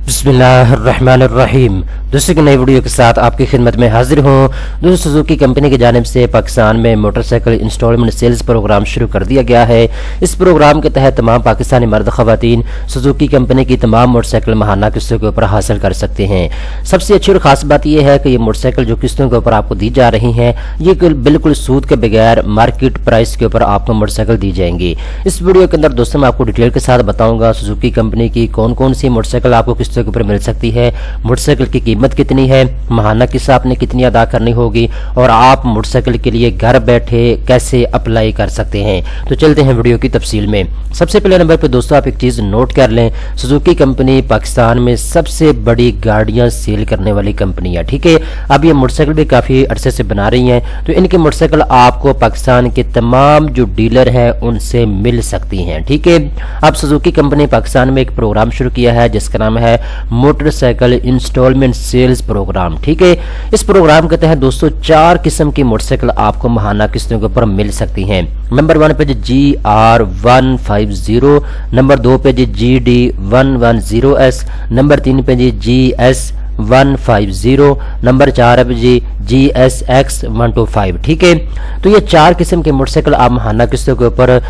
बिस्मिल्लाहिर्रहमानिर्रहीम। दोस्तों की नई वीडियो के साथ आपकी खिदमत में हाजिर हूँ। दोस्तों सुजुकी कंपनी की जानिब से पाकिस्तान में मोटरसाइकिल इंस्टॉलमेंट सेल्स प्रोग्राम शुरू कर दिया गया है। इस प्रोग्राम के तहत तमाम पाकिस्तानी मर्द खवातीन सुजुकी कंपनी की तमाम मोटरसाइकिल माहाना किस्तों के ऊपर हासिल कर सकते हैं। सबसे अच्छी और ख़ास बात यह है कि ये मोटरसाइकिल जो किस्तों के ऊपर आपको दी जा रही हैं ये बिल्कुल सूद के बगैर मार्केट प्राइस के ऊपर आपको मोटरसाइकिल दी जाएंगी। इस वीडियो के अंदर दोस्तों मैं आपको डिटेल के साथ बताऊंगा सुजुकी कंपनी की कौन कौन सी मोटरसाइकिल आपको किस्तों के ऊपर मिल सकती है, मोटरसाइकिल की कीमत कितनी है, माहाना किस्त आपने कितनी अदा करनी होगी और आप मोटरसाइकिल के लिए घर बैठे कैसे अप्लाई कर सकते हैं। तो चलते हैं वीडियो की तफसील में। सबसे पहले नंबर पे दोस्तों आप एक चीज नोट कर लें, सुजुकी कंपनी पाकिस्तान में सबसे बड़ी गाड़ियां सेल करने वाली कंपनी है। ठीक है, अब ये मोटरसाइकिल भी काफी अरसे से बना रही हैं, तो इनकी मोटरसाइकिल आपको पाकिस्तान के तमाम जो डीलर हैं उनसे मिल सकती हैं। ठीक है, अब सुजुकी कंपनी पाकिस्तान में एक प्रोग्राम शुरू किया है जिसका नाम है मोटरसाइकिल इंस्टॉलमेंट सेल्स प्रोग्राम। ठीक है, इस प्रोग्राम के तहत दोस्तों 4 किस्म की मोटरसाइकिल आपको माहाना किस्तों के ऊपर मिल सकती हैं। नंबर 1 पे जी GR150, नंबर 2 पे जी GD110S, नंबर 3 पे जी GS150, नंबर 4 पे जी GSX125। ठीक है, तो ये 4 किस्म के मोटरसाइकिल आप माहाना किस्तों के ऊपर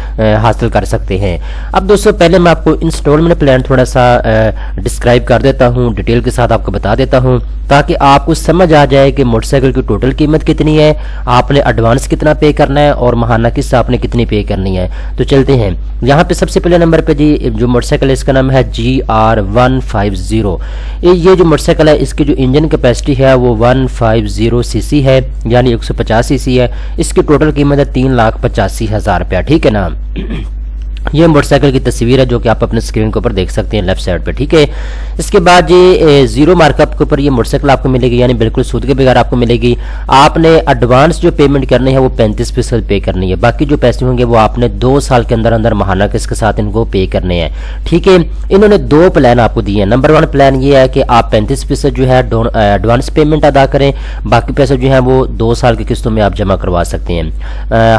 हासिल कर सकते हैं। अब दोस्तों पहले मैं आपको इंस्टॉलमेंट प्लान थोड़ा सा डिस्क्राइब कर देता हूँ, डिटेल के साथ आपको बता देता हूँ ताकि आपको समझ आ जाए कि मोटरसाइकिल की टोटल कीमत कितनी है, आपने एडवांस कितना पे करना है और माहाना किस्त आपने कितनी पे करनी है। तो चलते हैं, यहाँ पे सबसे पहले नंबर पे जी जो मोटरसाइकिल है इसका नाम है GR150। ये जो मोटरसाइकिल है इसकी जो इंजन कैपेसिटी है वो 150 सीसी है, यानी 150 सीसी है। इसकी टोटल कीमत है 3,85,000 रुपया। ठीक है ना, ये मोटरसाइकिल की तस्वीर है जो कि आप अपने स्क्रीन के ऊपर देख सकते हैं लेफ्ट साइड पे। ठीक है, इसके बाद ये जीरो मार्कअप के ऊपर ये मोटरसाइकिल आपको मिलेगी, यानी बिल्कुल सूद के बगैर आपको मिलेगी। आपने एडवांस जो पेमेंट करनी है वो 35% पे करनी है, बाकी जो पैसे होंगे वो आपने 2 साल के अंदर अंदर माहाना किस्त के साथ इनको पे करने हैं। ठीक है, इन्होंने 2 प्लान आपको दिए हैं। नंबर 1 प्लान ये है कि आप 35% जो है एडवांस पेमेंट अदा करें, बाकी पैसे जो है वो 2 साल की किस्तों में आप जमा करवा सकते हैं।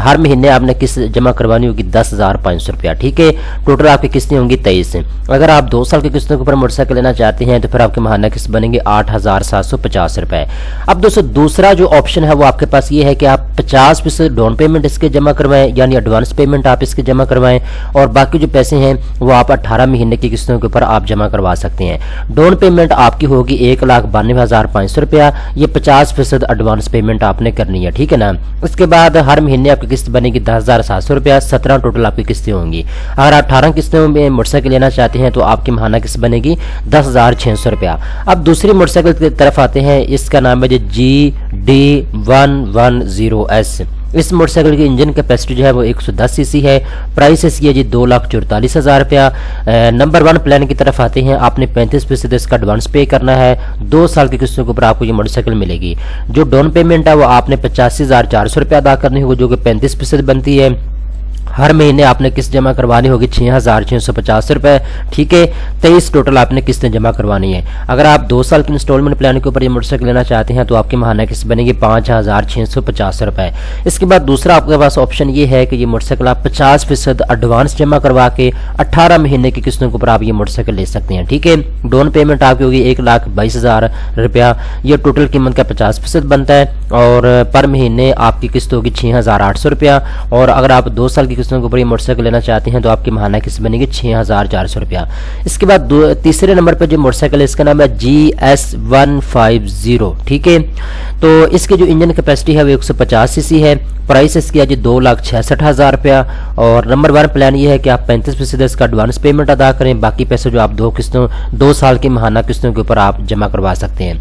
हर महीने आपने किस्त जमा करवानी होगी 10,500 रुपया। ठीक है, टोटल आपकी किस्तें होंगी 23। अगर आप 2 साल की किस्तों के ऊपर मोटरसाइकिल लेना चाहते हैं तो फिर आपके माहाना किस्त बनेंगे 8,750 रुपए। अब दोस्तों दूसरा जो ऑप्शन है वो आपके पास ये है कि आप 50% डाउन पेमेंट इसके जमा करवाएं, यानी एडवांस पेमेंट आप इसके जमा करवाएं और बाकी जो पैसे हैं वो आप 18 महीने की किस्तों के ऊपर आप जमा करवा सकते हैं। डाउन पेमेंट आपकी होगी 1,92,500 रुपया, ये 50% एडवांस पेमेंट आपने करनी है। ठीक है ना, उसके बाद हर महीने आपकी किस्त बनेगी 10,700 रुपया, 17 टोटल आपकी किस्तें होंगी। अगर आप 18 किस्तों में मोटरसाइकिल लेना चाहते हैं तो आपकी माहाना किस्त बनेगी 10,600 रुपया। अब दूसरी मोटरसाइकिल की तरफ आते हैं, इसका नाम है GD110S। इस मोटरसाइकिल की इंजन कैपेसिटी जो है वो 110 सीसी है, प्राइस इसकी है जी 2,44,000 रुपया। नंबर 1 प्लान की तरफ आते हैं, आपने 35% इसका एडवांस पे करना है, 2 साल की किस्तों के ऊपर आपको ये मोटरसाइकिल मिलेगी। जो डाउन पेमेंट है वो आपने 85,400 रुपया अदा करनी होगी, जो कि 35% बनती है। हर महीने आपने किस्त जमा करवानी होगी 6,650 रुपए। ठीक है, 23 टोटल आपने किस्तें जमा करवानी है। अगर आप 2 साल के इंस्टॉलमेंट प्लान के ऊपर ये मोटरसाइकिल लेना चाहते हैं तो आपकी माहाना किस्त बनेगी 5,650 रुपए। इसके बाद दूसरा आपके पास ऑप्शन ये है कि ये मोटरसाइकिल आप 50% एडवांस जमा करवा के 18 महीने की किस्तों के ऊपर आप ये मोटरसाइकिल ले सकते हैं। ठीक है, डाउन पेमेंट आपकी होगी 1,22,000 रुपया, ये टोटल कीमत का 50% बनता है और पर महीने आपकी किस्त होगी 6,800 रुपया। और अगर आप 2 साल की किस्तों के ऊपर ये मोटरसाइकिल लेना चाहते हैं तो आपकी माहाना किस्त बनेगी 6,400 रुपया। इसके बाद तीसरे नंबर पर जो मोटरसाइकिल है इसका नाम है GS150। ठीक है, तो इसकी जो इंजन कैपेसिटी है वो 150 सीसी है, प्राइस इसकी है जी 2,66,000 रुपया। और नंबर 1 प्लान ये है कि आप 35% इसका एडवांस पेमेंट अदा करें, बाकी पैसे जो आप 2 साल की माहाना किस्तों के ऊपर आप जमा करवा सकते हैं।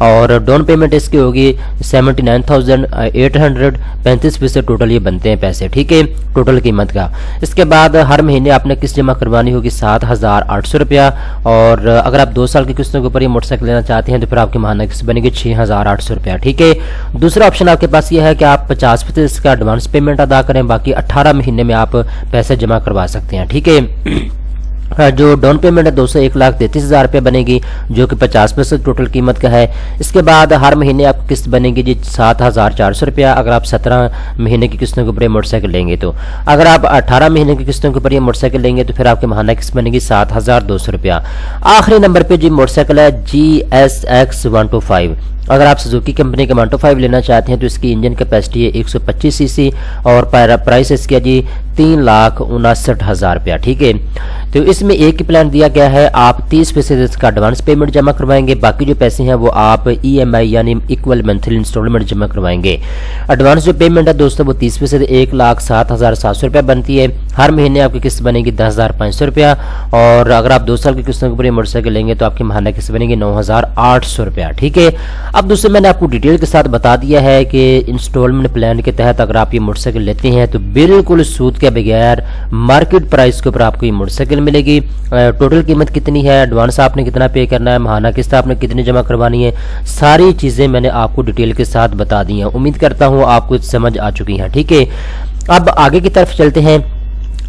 और डाउन पेमेंट इसकी होगी 79,800, 35% टोटल ये बनते हैं पैसे। ठीक है, टोटल कीमत का। इसके बाद हर महीने आपने किस्त जमा करवानी होगी 7,800 रुपया। और अगर आप 2 साल की किस्तों के ऊपर ये मोटरसाइकिल लेना चाहते हैं तो फिर आपकी माहाना किस्त बनेगी 6,800 रुपया। ठीक है, दूसरा ऑप्शन आपके पास ये है कि आप 50% इसका एडवांस पेमेंट अदा करें, बाकी 18 महीने में आप पैसे जमा करवा सकते हैं। ठीक है, जो डाउन पेमेंट है 201,33,000 रुपये बनेगी, जो कि 50% टोटल कीमत का है। इसके बाद हर महीने आपको किस्त बनेगी जी 7,400 रुपया, अगर आप 17 महीने की किस्तों के ऊपर मोटरसाइकिल लेंगे तो। अगर आप 18 महीने की किस्तों के ऊपर ये मोटरसाइकिल लेंगे तो फिर आपकी माहाना किस्त बनेगी 7,200 रुपया। आखिरी नंबर पे जी मोटरसाइकिल है GSX 125। अगर आप सुजुकी कंपनी के 125 लेना चाहते हैं तो इसकी इंजन कैपेसिटी है 125 सीसी और प्राइस इसकी है जी 3,59,000 रुपया। ठीक है, तो इसमें एक ही प्लान दिया गया है, आप 30% इसका एडवांस पेमेंट जमा करवाएंगे, बाकी जो पैसे हैं वो आप EMI यानी इक्वल मंथली इंस्टॉलमेंट जमा करवाएंगे। एडवांस जो पेमेंट है दोस्तों वो 30% 1,07,700 रुपया बनती है। हर महीने आपकी किस्त बनेगी 10,500 रुपया, और अगर आप 2 साल की किस्तों के ऊपर मोटरसाइकिल लेंगे तो आपकी माहाना किस्त बनेगी 9,800 रुपया। ठीक है, अब दोस्तों मैंने आपको डिटेल के साथ बता दिया है कि इंस्टॉलमेंट प्लान के तहत अगर आप ये मोटरसाइकिल लेते हैं तो बिल्कुल सूद के बगैर मार्केट प्राइस के ऊपर आपको ये मोटरसाइकिल मिलेगी। टोटल कीमत कितनी है, एडवांस आपने कितना पे करना है, माहाना किस्त आपने कितनी जमा करवानी है, सारी चीज़ें मैंने आपको डिटेल के साथ बता दी हैं। उम्मीद करता हूँ आपको समझ आ चुकी हैं। ठीक है, अब आगे की तरफ चलते हैं।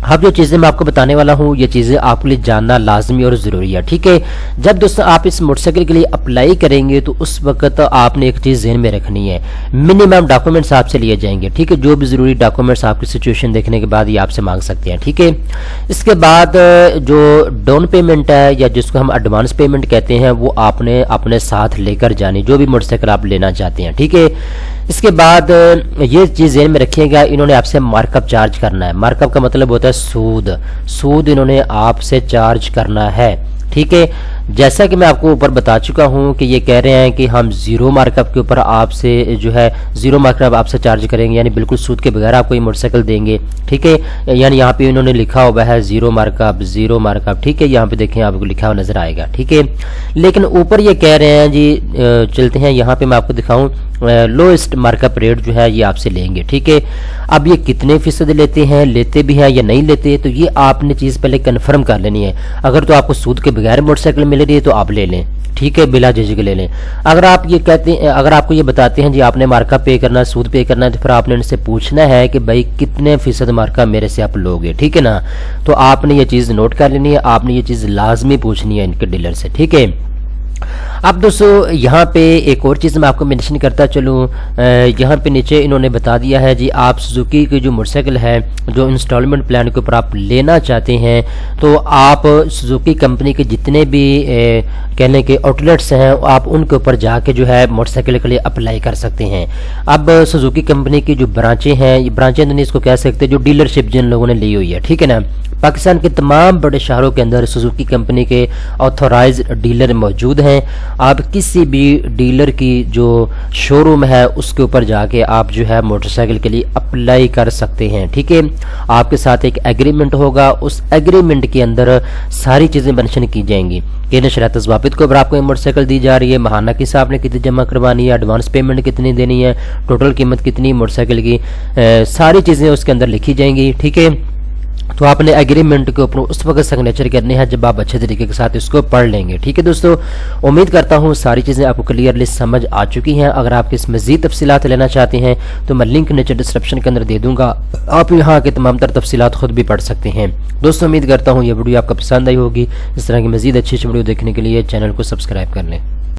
अब जो चीज़ें मैं आपको बताने वाला हूँ ये चीज़ें आपके लिए जानना लाजमी और ज़रूरी है। ठीक है, जब दोस्तों आप इस मोटरसाइकिल के लिए अप्लाई करेंगे तो उस वक्त आपने एक चीज़ ज़हन में रखनी है, मिनिमम डॉक्यूमेंट्स आपसे लिए जाएंगे। ठीक है, जो भी ज़रूरी डॉक्यूमेंट्स आपकी सिचुएशन देखने के बाद ये आपसे मांग सकते हैं। ठीक है, इसके बाद जो डाउन पेमेंट है या जिसको हम एडवांस पेमेंट कहते हैं वो आपने अपने साथ लेकर जानी, जो भी मोटरसाइकिल आप लेना चाहते हैं। ठीक है, इसके बाद ये चीज़ ज़हन में रखिएगा, इन्होंने आपसे मार्कअप चार्ज करना है। मार्कअप का मतलब होता है सूद इन्होंने आपसे चार्ज करना है। ठीक है, जैसा कि मैं आपको ऊपर बता चुका हूं कि ये कह रहे हैं कि हम जीरो मार्कअप के ऊपर आपसे जो है जीरो मार्कअप आपसे चार्ज करेंगे, यानी बिल्कुल सूद के बगैर आपको ये मोटरसाइकिल देंगे। ठीक है, यानी यहाँ पे इन्होंने लिखा हुआ है जीरो मार्कअप। ठीक है, यहाँ पे देखें आपको लिखा हुआ नजर आएगा। ठीक है, लेकिन ऊपर ये कह रहे हैं जी, चलते हैं यहाँ पे मैं आपको दिखाऊं, लोएस्ट मार्कअप रेट जो है ये आपसे लेंगे। ठीक है, अब ये कितने फीसद लेते भी हैं या नहीं लेते, तो ये आपने चीज़ पहले कन्फर्म कर लेनी है। अगर तो आपको सूद के बगैर मोटरसाइकिल मिल रही है तो आप ले लें। ठीक है, बिला झिझक ले लें। अगर आप ये कहते हैं, अगर आपको ये बताते हैं जी आपने मार्कअप पे करना है, सूद पे करना है, तो फिर आपने इनसे पूछना है कि भाई कितने फीसद मार्कअप मेरे से आप लोगे। ठीक है ना, तो आपने ये चीज़ नोट कर लेनी है, आपने ये चीज़ लाजमी पूछनी है इनके डीलर से। ठीक है, अब दोस्तों यहाँ पे एक और चीज़ मैं आपको मेंशन करता चलूँ, यहाँ पे नीचे इन्होंने बता दिया है जी, आप सुजुकी की जो मोटरसाइकिल है जो इंस्टॉलमेंट प्लान के ऊपर आप लेना चाहते हैं तो आप सुजुकी कंपनी के जितने भी कहने के आउटलेट्स हैं आप उनके ऊपर जाके जो है मोटरसाइकिल के लिए अप्लाई कर सकते हैं। अब सुजुकी कंपनी की जो ब्रांचें हैं, ये ब्रांचें नहीं इसको कह सकते, जो डीलरशिप जिन लोगों ने ली हुई है। ठीक है ना, पाकिस्तान के तमाम बड़े शहरों के अंदर सुजुकी कंपनी के ऑथोराइज्ड डीलर मौजूद हैं। आप किसी भी डीलर की जो शोरूम है उसके ऊपर जाके आप जो है मोटरसाइकिल के लिए अप्लाई कर सकते हैं। ठीक है, आपके साथ एक एग्रीमेंट होगा, उस एग्रीमेंट के अंदर सारी चीज़ें मेंशन की जाएंगी कि नशरात ज़वाबित के ऊपर आपको ये मोटरसाइकिल दी जा रही है, माहाना किस्त आपने कितनी जमा करवानी है, एडवांस पेमेंट कितनी देनी है, टोटल कीमत कितनी मोटरसाइकिल की, सारी चीज़ें उसके अंदर लिखी जाएंगी। ठीक है, तो आपने एग्रीमेंट के ऊपर उस वक्त सिग्नेचर करने हैं जब आप अच्छे तरीके के साथ इसको पढ़ लेंगे। ठीक है दोस्तों, उम्मीद करता हूँ सारी चीज़ें आपको क्लियरली समझ आ चुकी हैं। अगर आप इस मज़ीद तफसीलात लेना चाहते हैं तो मैं लिंक नीचे डिस्क्रिप्शन के अंदर दे दूंगा, आप यहाँ के तमाम तर तफसीलात खुद भी पढ़ सकते हैं। दोस्तों उम्मीद करता हूँ ये वीडियो आपको पसंद आई होगी। इस तरह की मज़ीद अच्छी वीडियो देखने के लिए चैनल को सब्सक्राइब कर लें।